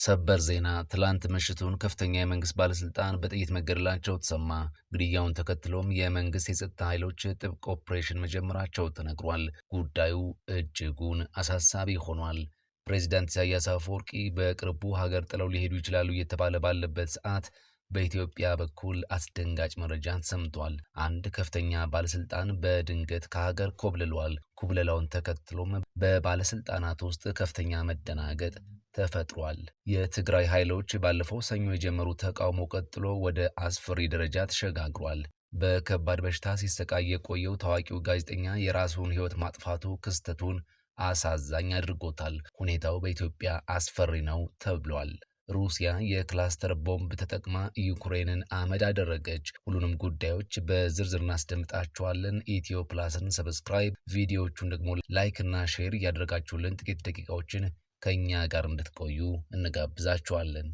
ሰበር ዜና ትላንት ምሽቱን ከፍተኛ የመንግስት ባለስልጣን በጥይት መገደላቸው ተሰማ። ግድያውን ተከትሎም የመንግስት የጸጥታ ኃይሎች ጥብቅ ኦፕሬሽን መጀመራቸው ተነግሯል። ጉዳዩ እጅጉን አሳሳቢ ሆኗል። ፕሬዚዳንት ኢሳያስ አፈወርቂ በቅርቡ ሀገር ጥለው ሊሄዱ ይችላሉ እየተባለ ባለበት ሰዓት በኢትዮጵያ በኩል አስደንጋጭ መረጃ ተሰምቷል። አንድ ከፍተኛ ባለስልጣን በድንገት ከሀገር ኮብልሏል። ኩብለላውን ተከትሎም በባለስልጣናት ውስጥ ከፍተኛ መደናገጥ ተፈጥሯል። የትግራይ ኃይሎች ባለፈው ሰኞ የጀመሩት ተቃውሞ ቀጥሎ ወደ አስፈሪ ደረጃ ተሸጋግሯል። በከባድ በሽታ ሲሰቃይ የቆየው ታዋቂው ጋዜጠኛ የራሱን ሕይወት ማጥፋቱ ክስተቱን አሳዛኝ አድርጎታል። ሁኔታው በኢትዮጵያ አስፈሪ ነው ተብሏል። ሩሲያ የክላስተር ቦምብ ተጠቅማ ዩክሬንን አመድ አደረገች። ሁሉንም ጉዳዮች በዝርዝር እናስደምጣቸዋለን። ኢትዮ ፕላስን ሰብስክራይብ፣ ቪዲዮዎቹን ደግሞ ላይክ እና ሼር እያደረጋችሁልን ጥቂት ደቂቃዎችን ከኛ ጋር እንድትቆዩ እንጋብዛችኋለን።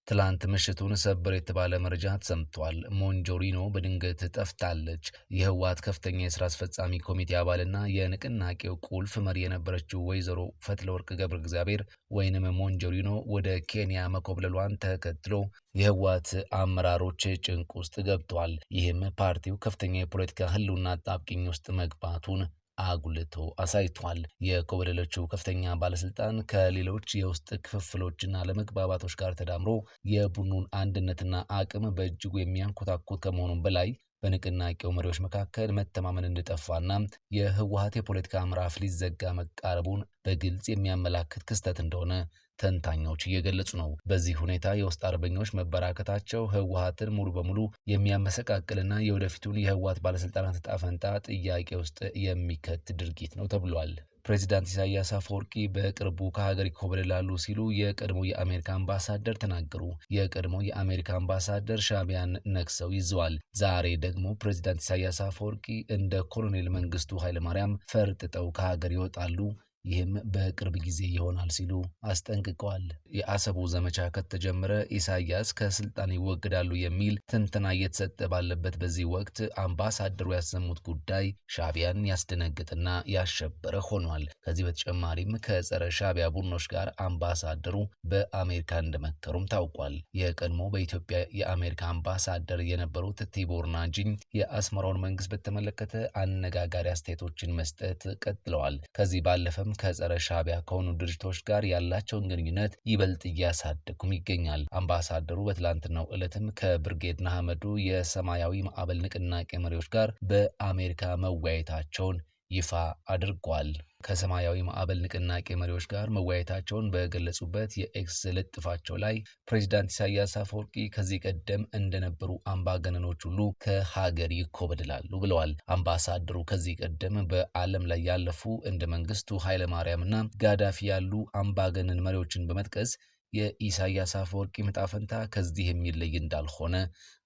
ትላንት ምሽቱን ሰበር የተባለ መረጃ ተሰምቷል። ሞንጆሪኖ በድንገት ጠፍታለች። የህወሓት ከፍተኛ የስራ አስፈጻሚ ኮሚቴ አባልና የንቅናቄው ቁልፍ መሪ የነበረችው ወይዘሮ ፈትለወርቅ ገብረ እግዚአብሔር ወይንም ሞንጆሪኖ ወደ ኬንያ መኮብለሏን ተከትሎ የህወሓት አመራሮች ጭንቅ ውስጥ ገብቷል። ይህም ፓርቲው ከፍተኛ የፖለቲካ ህልውና አጣብቂኝ ውስጥ መግባቱን አጉልቶ አሳይቷል። የኮበለለችው ከፍተኛ ባለስልጣን ከሌሎች የውስጥ ክፍፍሎችና ለመግባባቶች ጋር ተዳምሮ የቡድኑን አንድነትና አቅም በእጅጉ የሚያንኮታኮት ከመሆኑም በላይ በንቅናቄው መሪዎች መካከል መተማመን እንደጠፋና የህወሓት የፖለቲካ ምዕራፍ ሊዘጋ መቃረቡን በግልጽ የሚያመላክት ክስተት እንደሆነ ተንታኞች እየገለጹ ነው። በዚህ ሁኔታ የውስጥ አርበኞች መበራከታቸው ህወሓትን ሙሉ በሙሉ የሚያመሰቃቅልና የወደፊቱን የህወሓት ባለስልጣናት ዕጣ ፈንታ ጥያቄ ውስጥ የሚከት ድርጊት ነው ተብሏል። ፕሬዚዳንት ኢሳያስ አፈወርቂ በቅርቡ ከሀገር ይኮበልላሉ ሲሉ የቀድሞ የአሜሪካ አምባሳደር ተናገሩ። የቀድሞ የአሜሪካ አምባሳደር ሻዕቢያን ነክሰው ይዘዋል። ዛሬ ደግሞ ፕሬዚዳንት ኢሳያስ አፈወርቂ እንደ ኮሎኔል መንግስቱ ኃይለማርያም ፈርጥጠው ከሀገር ይወጣሉ፣ ይህም በቅርብ ጊዜ ይሆናል ሲሉ አስጠንቅቀዋል። የአሰቡ ዘመቻ ከተጀመረ ኢሳያስ ከስልጣን ይወገዳሉ የሚል ትንተና እየተሰጠ ባለበት በዚህ ወቅት አምባሳደሩ ያሰሙት ጉዳይ ሻዕቢያን ያስደነግጥና ያሸበረ ሆኗል። ከዚህ በተጨማሪም ከጸረ ሻዕቢያ ቡድኖች ጋር አምባሳደሩ በአሜሪካ እንደመከሩም ታውቋል። የቀድሞ በኢትዮጵያ የአሜሪካ አምባሳደር የነበሩት ቲቦር ናጂኝ የአስመራውን መንግስት በተመለከተ አነጋጋሪ አስተያየቶችን መስጠት ቀጥለዋል። ከዚህ ባለፈም ከጸረ ሻዕቢያ ከሆኑ ድርጅቶች ጋር ያላቸውን ግንኙነት ይበልጥ እያሳደጉም ይገኛል። አምባሳደሩ በትላንትናው ዕለትም ከብርጌድ ንሓመዱ የሰማያዊ ማዕበል ንቅናቄ መሪዎች ጋር በአሜሪካ መወያየታቸውን ይፋ አድርጓል። ከሰማያዊ ማዕበል ንቅናቄ መሪዎች ጋር መወያየታቸውን በገለጹበት የኤክስ ልጥፋቸው ላይ ፕሬዚዳንት ኢሳያስ አፈወርቂ ከዚህ ቀደም እንደነበሩ አምባገነኖች ሁሉ ከሀገር ይኮበድላሉ ብለዋል። አምባሳደሩ ከዚህ ቀደም በዓለም ላይ ያለፉ እንደ መንግስቱ ኃይለማርያምና ጋዳፊ ያሉ አምባገነን መሪዎችን በመጥቀስ የኢሳያስ አፈወርቂ ዕጣ ፈንታ ከዚህ የሚለይ እንዳልሆነ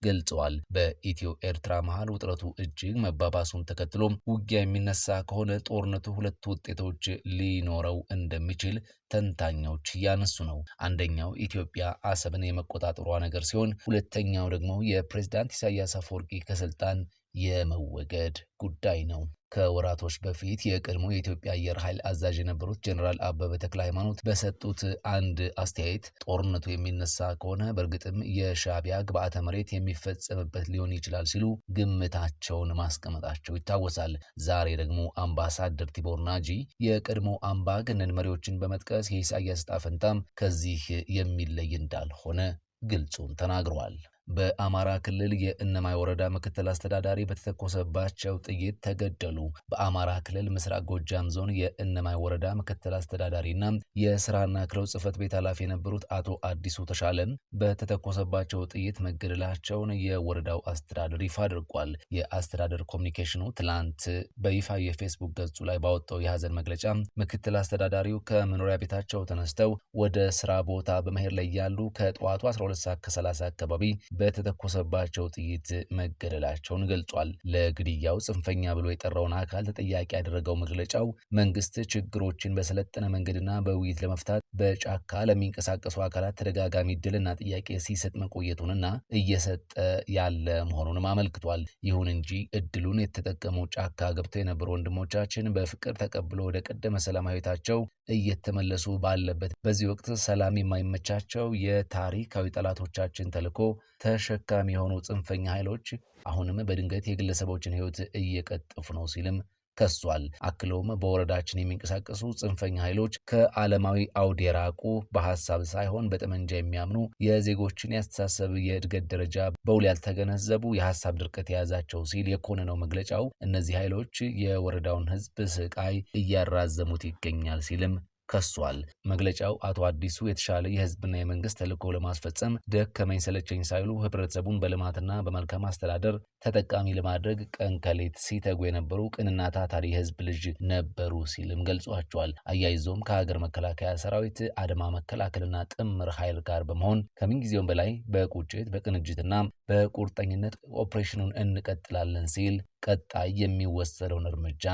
ገልጸዋል። በኢትዮ ኤርትራ መሃል ውጥረቱ እጅግ መባባሱን ተከትሎ ውጊያ የሚነሳ ከሆነ ጦርነቱ ሁለት ውጤቶች ሊኖረው እንደሚችል ተንታኞች እያነሱ ነው። አንደኛው ኢትዮጵያ አሰብን የመቆጣጠሯ ነገር ሲሆን፣ ሁለተኛው ደግሞ የፕሬዝዳንት ኢሳያስ አፈወርቂ ከስልጣን የመወገድ ጉዳይ ነው። ከወራቶች በፊት የቀድሞ የኢትዮጵያ አየር ኃይል አዛዥ የነበሩት ጀነራል አበበ ተክለ ሃይማኖት በሰጡት አንድ አስተያየት ጦርነቱ የሚነሳ ከሆነ በእርግጥም የሻዕቢያ ግብዓተ መሬት የሚፈጸምበት ሊሆን ይችላል ሲሉ ግምታቸውን ማስቀመጣቸው ይታወሳል። ዛሬ ደግሞ አምባሳደር ቲቦር ናጂ የቀድሞ አምባገነን መሪዎችን በመጥቀስ የኢሳያስ ዕጣ ፈንታም ከዚህ የሚለይ እንዳልሆነ ግልጹን ተናግረዋል። በአማራ ክልል የእነማይ ወረዳ ምክትል አስተዳዳሪ በተተኮሰባቸው ጥይት ተገደሉ። በአማራ ክልል ምስራቅ ጎጃም ዞን የእነማይ ወረዳ ምክትል አስተዳዳሪና የስራና ክህሎት ጽሕፈት ቤት ኃላፊ የነበሩት አቶ አዲሱ ተሻለን በተተኮሰባቸው ጥይት መገደላቸውን የወረዳው አስተዳደር ይፋ አድርጓል። የአስተዳደር ኮሚኒኬሽኑ ትላንት በይፋ የፌስቡክ ገጹ ላይ ባወጣው የሀዘን መግለጫ ምክትል አስተዳዳሪው ከመኖሪያ ቤታቸው ተነስተው ወደ ስራ ቦታ በመሄድ ላይ ያሉ ከጠዋቱ 12 ሰዓት ከ30 አካባቢ በተተኮሰባቸው ጥይት መገደላቸውን ገልጿል። ለግድያው ጽንፈኛ ብሎ የጠራውን አካል ተጠያቂ ያደረገው መግለጫው መንግስት ችግሮችን በሰለጠነ መንገድና በውይይት ለመፍታት በጫካ ለሚንቀሳቀሱ አካላት ተደጋጋሚ እድልና ጥያቄ ሲሰጥ መቆየቱንና እየሰጠ ያለ መሆኑንም አመልክቷል። ይሁን እንጂ እድሉን የተጠቀሙ ጫካ ገብተው የነበሩ ወንድሞቻችን በፍቅር ተቀብሎ ወደ ቀደመ ሰላማዊ ሕይወታቸው እየተመለሱ ባለበት በዚህ ወቅት ሰላም የማይመቻቸው የታሪካዊ ጠላቶቻችን ተልዕኮ ተሸካሚ የሆኑ ጽንፈኛ ኃይሎች አሁንም በድንገት የግለሰቦችን ሕይወት እየቀጠፉ ነው ሲልም ከሷል። አክለውም በወረዳችን የሚንቀሳቀሱ ጽንፈኛ ኃይሎች ከዓለማዊ አውድ የራቁ በሐሳብ ሳይሆን በጠመንጃ የሚያምኑ የዜጎችን ያስተሳሰብ የእድገት ደረጃ በውል ያልተገነዘቡ የሐሳብ ድርቀት የያዛቸው ሲል የኮነነው መግለጫው እነዚህ ኃይሎች የወረዳውን ሕዝብ ስቃይ እያራዘሙት ይገኛል ሲልም ከሷል። መግለጫው አቶ አዲሱ የተሻለ የህዝብና የመንግስት ተልዕኮ ለማስፈጸም ደከመኝ ሰለቸኝ ሳይሉ ህብረተሰቡን በልማትና በመልካም አስተዳደር ተጠቃሚ ለማድረግ ቀን ከሌት ሲተጉ የነበሩ ቅንና ታታሪ የህዝብ ልጅ ነበሩ ሲልም ገልጿቸዋል። አያይዞም ከሀገር መከላከያ ሰራዊት አድማ መከላከልና ጥምር ኃይል ጋር በመሆን ከምንጊዜውም በላይ በቁጭት በቅንጅትና በቁርጠኝነት ኦፕሬሽኑን እንቀጥላለን ሲል ቀጣይ የሚወሰደውን እርምጃ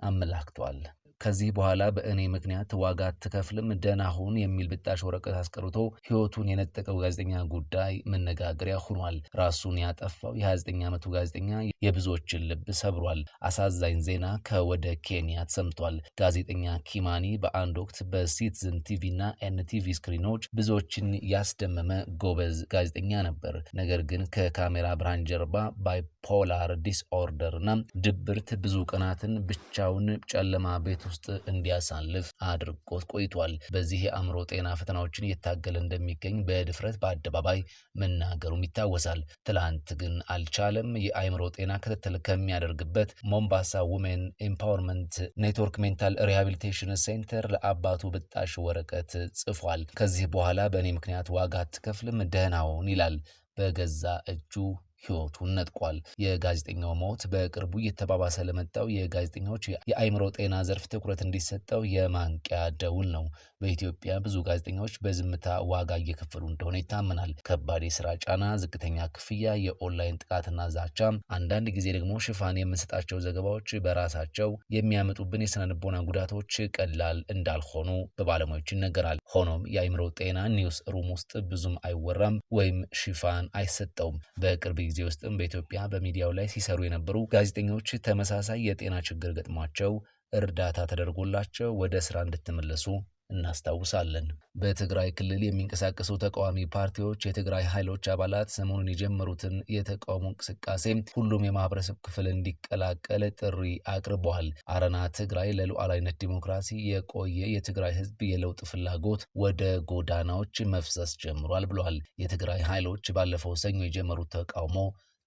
አመላክቷል። ከዚህ በኋላ በእኔ ምክንያት ዋጋ አትከፍልም ደህና ሁን የሚል ብጣሽ ወረቀት አስቀርቶ ህይወቱን የነጠቀው ጋዜጠኛ ጉዳይ መነጋገሪያ ሆኗል። ራሱን ያጠፋው የ29 ዓመቱ ጋዜጠኛ የብዙዎችን ልብ ሰብሯል። አሳዛኝ ዜና ከወደ ኬንያ ተሰምቷል። ጋዜጠኛ ኪማኒ በአንድ ወቅት በሲቲዝን ቲቪና ኤንቲቪ ስክሪኖች ብዙዎችን ያስደመመ ጎበዝ ጋዜጠኛ ነበር። ነገር ግን ከካሜራ ብርሃን ጀርባ ባይፖላር ዲስኦርደር እና ድብርት ብዙ ቀናትን ብቻውን ጨለማ ቤት ውስጥ እንዲያሳልፍ አድርጎት ቆይቷል። በዚህ የአእምሮ ጤና ፈተናዎችን እየታገለ እንደሚገኝ በድፍረት በአደባባይ መናገሩም ይታወሳል። ትላንት ግን አልቻለም። የአእምሮ ጤና ክትትል ከሚያደርግበት ሞምባሳ ውሜን ኤምፓወርመንት ኔትወርክ ሜንታል ሪሃቢሊቴሽን ሴንተር ለአባቱ ብጣሽ ወረቀት ጽፏል። ከዚህ በኋላ በእኔ ምክንያት ዋጋ አትከፍልም ደህናውን ይላል። በገዛ እጁ ህይወቱን ነጥቋል። የጋዜጠኛው ሞት በቅርቡ እየተባባሰ ለመጣው የጋዜጠኞች የአእምሮ ጤና ዘርፍ ትኩረት እንዲሰጠው የማንቂያ ደውል ነው። በኢትዮጵያ ብዙ ጋዜጠኞች በዝምታ ዋጋ እየከፈሉ እንደሆነ ይታመናል። ከባድ የስራ ጫና፣ ዝቅተኛ ክፍያ፣ የኦንላይን ጥቃትና ዛቻ፣ አንዳንድ ጊዜ ደግሞ ሽፋን የምንሰጣቸው ዘገባዎች በራሳቸው የሚያመጡብን የስነ ልቦና ጉዳቶች ቀላል እንዳልሆኑ በባለሙያዎች ይነገራል። ሆኖም የአእምሮ ጤና ኒውስ ሩም ውስጥ ብዙም አይወራም ወይም ሽፋን አይሰጠውም። በቅርብ ጊዜ ውስጥም በኢትዮጵያ በሚዲያው ላይ ሲሰሩ የነበሩ ጋዜጠኞች ተመሳሳይ የጤና ችግር ገጥሟቸው እርዳታ ተደርጎላቸው ወደ ስራ እንድትመለሱ እናስታውሳለን። በትግራይ ክልል የሚንቀሳቀሱ ተቃዋሚ ፓርቲዎች የትግራይ ኃይሎች አባላት ሰሞኑን የጀመሩትን የተቃውሞ እንቅስቃሴ ሁሉም የማህበረሰብ ክፍል እንዲቀላቀል ጥሪ አቅርበዋል። አረና ትግራይ ለሉዓላዊነት ዲሞክራሲ የቆየ የትግራይ ህዝብ የለውጥ ፍላጎት ወደ ጎዳናዎች መፍሰስ ጀምሯል ብለዋል። የትግራይ ኃይሎች ባለፈው ሰኞ የጀመሩት ተቃውሞ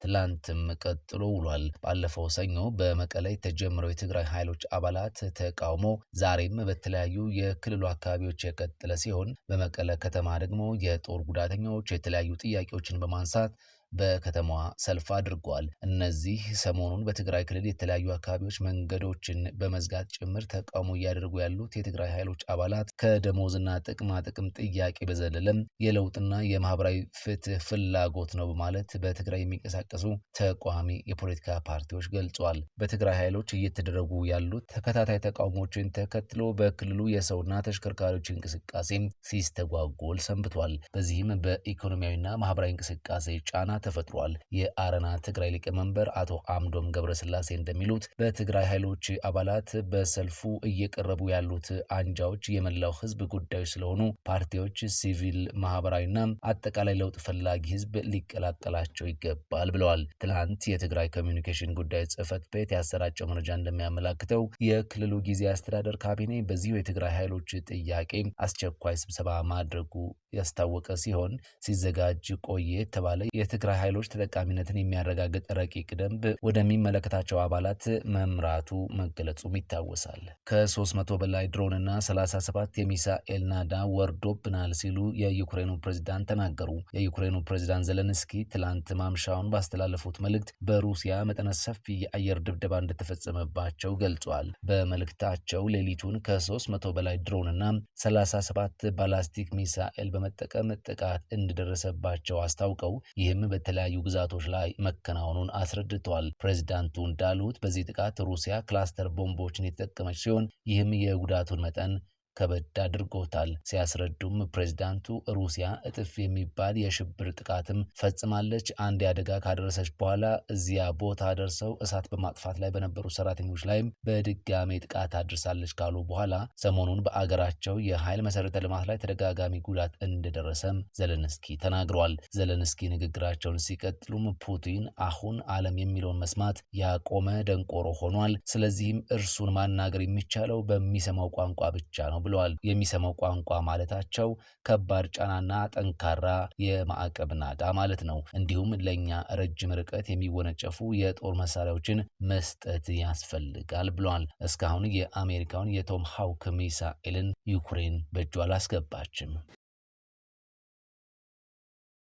ትላንትም ቀጥሎ ውሏል። ባለፈው ሰኞ በመቀሌ የተጀመረው የትግራይ ኃይሎች አባላት ተቃውሞ ዛሬም በተለያዩ የክልሉ አካባቢዎች የቀጠለ ሲሆን በመቀለ ከተማ ደግሞ የጦር ጉዳተኞች የተለያዩ ጥያቄዎችን በማንሳት በከተማዋ ሰልፍ አድርጓል። እነዚህ ሰሞኑን በትግራይ ክልል የተለያዩ አካባቢዎች መንገዶችን በመዝጋት ጭምር ተቃውሞ እያደረጉ ያሉት የትግራይ ኃይሎች አባላት ከደሞዝና ጥቅማ ጥቅም ጥያቄ በዘለለም የለውጥና የማህበራዊ ፍትህ ፍላጎት ነው በማለት በትግራይ የሚንቀሳቀሱ ተቃዋሚ የፖለቲካ ፓርቲዎች ገልጸዋል። በትግራይ ኃይሎች እየተደረጉ ያሉት ተከታታይ ተቃውሞችን ተከትሎ በክልሉ የሰውና ተሽከርካሪዎች እንቅስቃሴ ሲስተጓጎል ሰንብቷል። በዚህም በኢኮኖሚያዊና ማህበራዊ እንቅስቃሴ ጫና ተፈጥሯል። የአረና ትግራይ ሊቀመንበር አቶ አምዶም ገብረስላሴ እንደሚሉት በትግራይ ኃይሎች አባላት በሰልፉ እየቀረቡ ያሉት አንጃዎች የመላው ህዝብ ጉዳዮች ስለሆኑ ፓርቲዎች፣ ሲቪል ማህበራዊና አጠቃላይ ለውጥ ፈላጊ ህዝብ ሊቀላቀላቸው ይገባል ብለዋል። ትላንት የትግራይ ኮሚኒኬሽን ጉዳይ ጽህፈት ቤት ያሰራጨው መረጃ እንደሚያመላክተው የክልሉ ጊዜያዊ አስተዳደር ካቢኔ በዚሁ የትግራይ ኃይሎች ጥያቄ አስቸኳይ ስብሰባ ማድረጉ ያስታወቀ ሲሆን ሲዘጋጅ ቆየ የተባለ የትግራይ ኃይሎች ተጠቃሚነትን የሚያረጋግጥ ረቂቅ ደንብ ወደሚመለከታቸው አባላት መምራቱ መገለጹም ይታወሳል። ከ300 በላይ ድሮንና 37 የሚሳኤል ናዳ ወርዶብናል ሲሉ የዩክሬኑ ፕሬዝዳንት ተናገሩ። የዩክሬኑ ፕሬዝዳንት ዘለንስኪ ትላንት ማምሻውን ባስተላለፉት መልእክት በሩሲያ መጠነ ሰፊ የአየር ድብደባ እንደተፈጸመባቸው ገልጿል። በመልእክታቸው ሌሊቱን ከ300 በላይ ድሮንና 37 ባላስቲክ ሚሳኤል በመጠቀም ጥቃት እንደደረሰባቸው አስታውቀው ይህም በተለያዩ ግዛቶች ላይ መከናወኑን አስረድተዋል። ፕሬዚዳንቱ እንዳሉት በዚህ ጥቃት ሩሲያ ክላስተር ቦምቦችን የተጠቀመች ሲሆን ይህም የጉዳቱን መጠን ከበድ አድርጎታል። ሲያስረዱም ፕሬዝዳንቱ ሩሲያ እጥፍ የሚባል የሽብር ጥቃትም ፈጽማለች። አንድ አደጋ ካደረሰች በኋላ እዚያ ቦታ ደርሰው እሳት በማጥፋት ላይ በነበሩ ሰራተኞች ላይም በድጋሜ ጥቃት አድርሳለች ካሉ በኋላ ሰሞኑን በአገራቸው የኃይል መሰረተ ልማት ላይ ተደጋጋሚ ጉዳት እንደደረሰም ዘለንስኪ ተናግረዋል። ዘለንስኪ ንግግራቸውን ሲቀጥሉም ፑቲን አሁን ዓለም የሚለውን መስማት ያቆመ ደንቆሮ ሆኗል። ስለዚህም እርሱን ማናገር የሚቻለው በሚሰማው ቋንቋ ብቻ ነው ብለዋል። የሚሰማው ቋንቋ ማለታቸው ከባድ ጫናና ጠንካራ የማዕቀብ ናዳ ማለት ነው። እንዲሁም ለኛ ረጅም ርቀት የሚወነጨፉ የጦር መሳሪያዎችን መስጠት ያስፈልጋል ብለዋል። እስካሁን የአሜሪካውን የቶም ሃውክ ሚሳኤልን ዩክሬን በእጇ አላስገባችም።